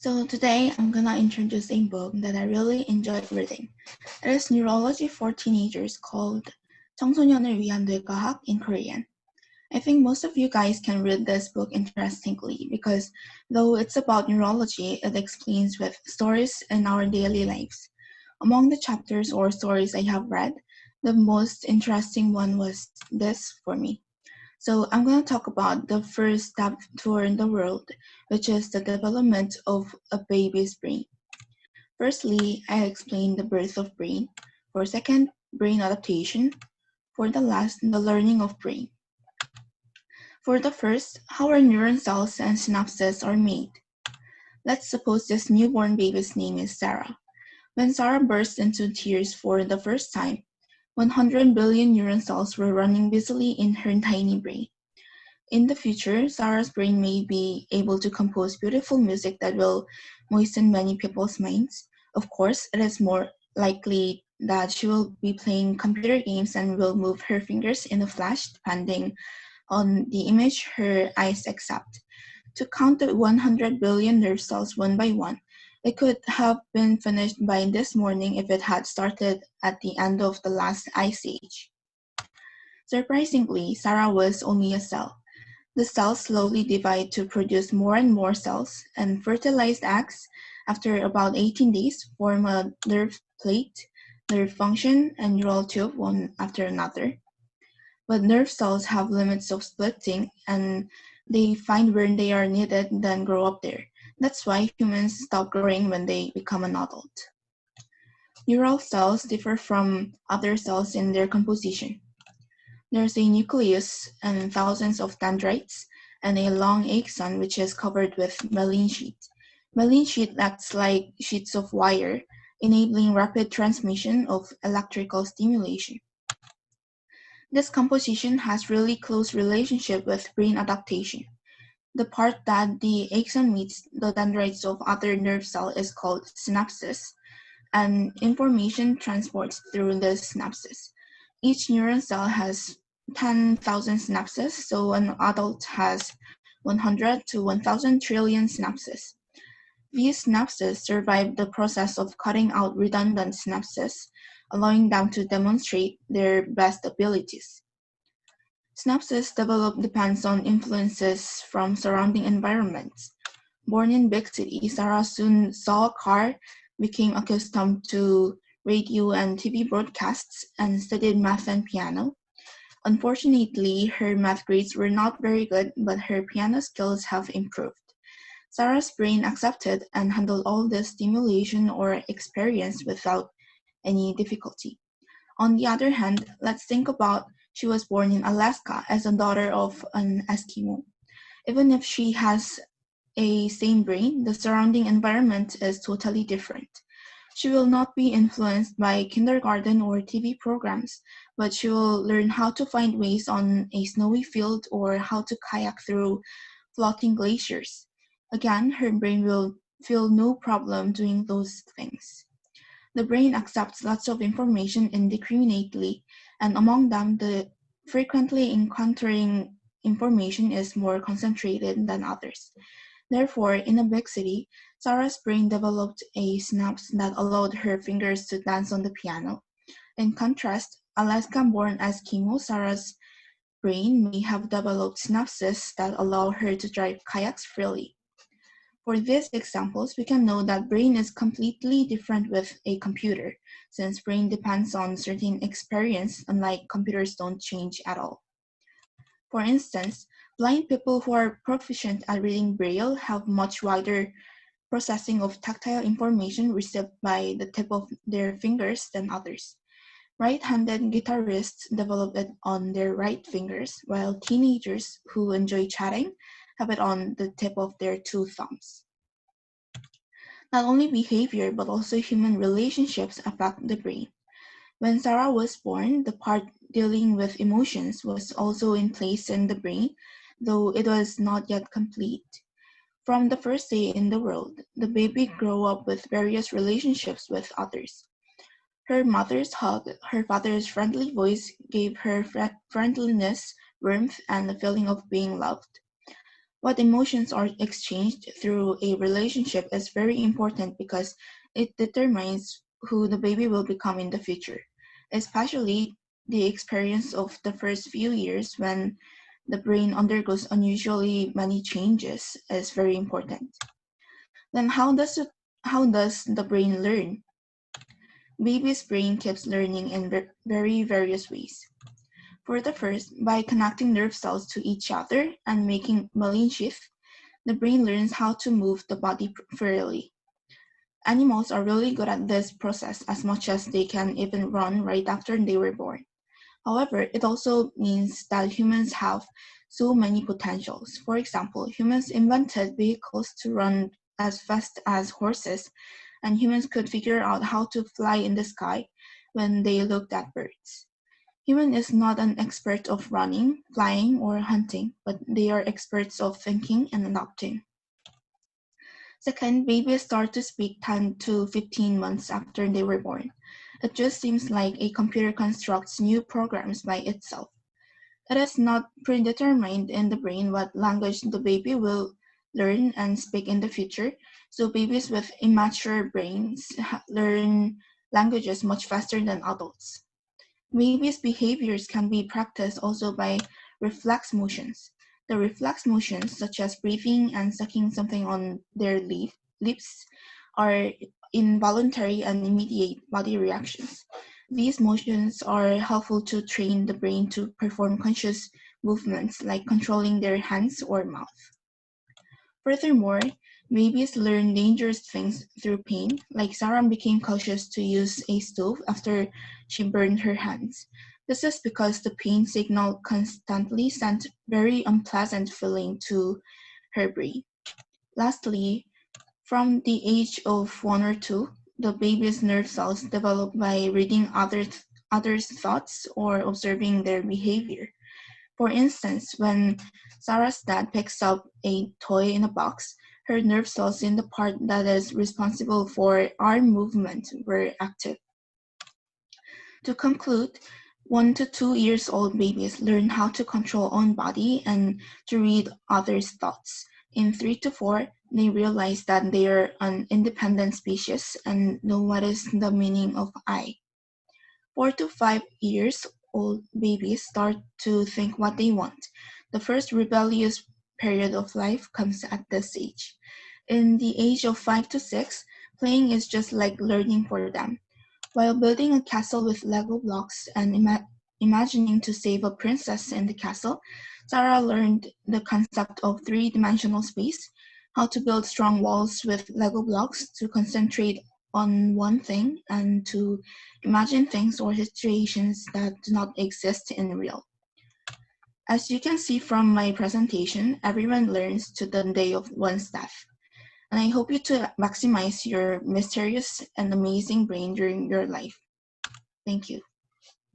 So today I'm gonna introduce a book that I really enjoyed reading. It is Neurology for Teenagers called 청소년을 위한 뇌과학 in Korean. I think most of you guys can read this book interestingly because though it's about neurology, it explains with stories in our daily lives. Among the chapters or stories I have read, the most interesting one was this for me. So I'm going to talk about the first step toward the world, which is the development of a baby's brain. Firstly, I explain the birth of brain. For second, brain adaptation. For the last, the learning of brain. For the first, how our neuron cells and synapses are made. Let's suppose this newborn baby's name is Sarah. When Sarah burst into tears for the first time, 100 billion neuron cells were running busily in her tiny brain. In the future, Sarah's brain may be able to compose beautiful music that will moisten many people's minds. Of course, it is more likely that she will be playing computer games and will move her fingers in a flash depending on the image her eyes accept. To count the 100 billion nerve cells one by one, it could have been finished by this morning if it had started at the end of the last ice age. Surprisingly, Sarah was only a cell. The cells slowly divide to produce more and more cells, and fertilized eggs, after about 18 days, form a nerve plate, nerve function, and neural tube one after another. But nerve cells have limits of splitting, and they find where they are needed, then grow up there. That's why humans stop growing when they become an adult. Neural cells differ from other cells in their composition. There's a nucleus and thousands of dendrites, and a long axon which is covered with myelin sheet. Myelin sheet acts like sheets of wire, enabling rapid transmission of electrical stimulation. This composition has really close relationship with brain adaptation. The part that the axon meets the dendrites of other nerve cell is called synapses, and information transports through the synapses. Each neuron cell has 10,000 synapses, so an adult has 100 to 1,000 trillion synapses. These synapses survive the process of cutting out redundant synapses, allowing them to demonstrate their best abilities. Synapses develop depends on influences from surrounding environments. Born in big city, Sarah soon saw a car, became accustomed to radio and TV broadcasts, and studied math and piano. Unfortunately, her math grades were not very good, but her piano skills have improved. Sarah's brain accepted and handled all the stimulation or experience without any difficulty. On the other hand, let's think about she was born in Alaska as a daughter of an Eskimo. Even if she has a same brain, the surrounding environment is totally different. She will not be influenced by kindergarten or TV programs, but she will learn how to find ways on a snowy field or how to kayak through floating glaciers. Again, her brain will feel no problem doing those things. The brain accepts lots of information indiscriminately, and among them, the frequently encountering information is more concentrated than others. Therefore, in a big city, Sarah's brain developed a synapse that allowed her fingers to dance on the piano. In contrast, Alaska-born Eskimo Sarah's brain may have developed synapses that allow her to drive kayaks freely. For these examples, we can know that brain is completely different with a computer, since brain depends on certain experience, unlike computers don't change at all. For instance, blind people who are proficient at reading Braille have much wider processing of tactile information received by the tip of their fingers than others. Right-handed guitarists develop it on their right fingers, while teenagers who enjoy chatting have it on the tip of their two thumbs. Not only behavior, but also human relationships affect the brain. When Sarah was born, the part dealing with emotions was also in place in the brain, though it was not yet complete. From the first day in the world, the baby grew up with various relationships with others. Her mother's hug, her father's friendly voice gave her friendliness, warmth, and the feeling of being loved. What emotions are exchanged through a relationship is very important because it determines who the baby will become in the future, especially the experience of the first few years when the brain undergoes unusually many changes is very important. Then how does the brain learn? Baby's brain keeps learning in very various ways. For the first, by connecting nerve cells to each other and making myelin sheath, the brain learns how to move the body freely. Animals are really good at this process as much as they can even run right after they were born. However, it also means that humans have so many potentials. For example, humans invented vehicles to run as fast as horses, and humans could figure out how to fly in the sky when they looked at birds. Human is not an expert of running, flying, or hunting, but they are experts of thinking and adapting. Second, babies start to speak 10 to 15 months after they were born. It just seems like a computer constructs new programs by itself. It is not predetermined in the brain what language the baby will learn and speak in the future, so babies with immature brains learn languages much faster than adults. Babies' behaviors can be practiced also by reflex motions. The reflex motions, such as breathing and sucking something on their lips, are involuntary and immediate body reactions. These motions are helpful to train the brain to perform conscious movements like controlling their hands or mouth. Furthermore, babies learn dangerous things through pain, like Sarah became cautious to use a stove after she burned her hands. This is because the pain signal constantly sent very unpleasant feeling to her brain. Lastly, from the age of 1 or 2, the baby's nerve cells develop by reading others' thoughts or observing their behavior. For instance, when Sarah's dad picks up a toy in a box, her nerve cells in the part that is responsible for arm movement were active. To conclude, 1 to 2 years old babies learn how to control own body and to read others' thoughts. In 3 to 4, they realize that they are an independent species and know what is the meaning of I. 4 to 5 years old babies start to think what they want. The first rebellious period of life comes at this age. In the age of 5 to 6, playing is just like learning for them. While building a castle with Lego blocks and imagining to save a princess in the castle, Sarah learned the concept of three-dimensional space, how to build strong walls with Lego blocks to concentrate on one thing and to imagine things or situations that do not exist in real. As you can see from my presentation, everyone learns to the day of one step. And I hope you to maximize your mysterious and amazing brain during your life. Thank you.